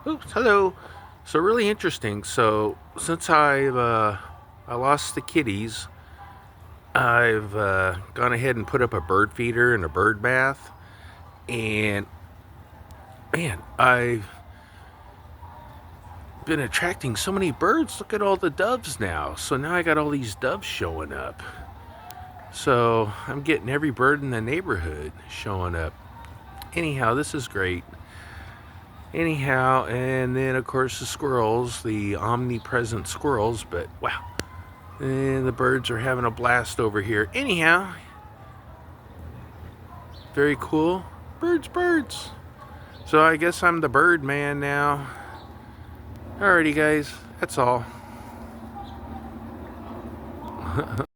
Oops, hello. So really interesting. So since I lost the kitties, I've gone ahead and put up a bird feeder and a bird bath, and man, I've been attracting so many birds. Look at all the doves now. So now I got all these doves showing up. So I'm getting every bird in the neighborhood showing up. Anyhow, this is great. Anyhow, and then of course the squirrels, the omnipresent squirrels, but wow. And the birds are having a blast over here. Anyhow, very cool. Birds, birds. So I guess I'm the bird man now. Alrighty, guys. That's all.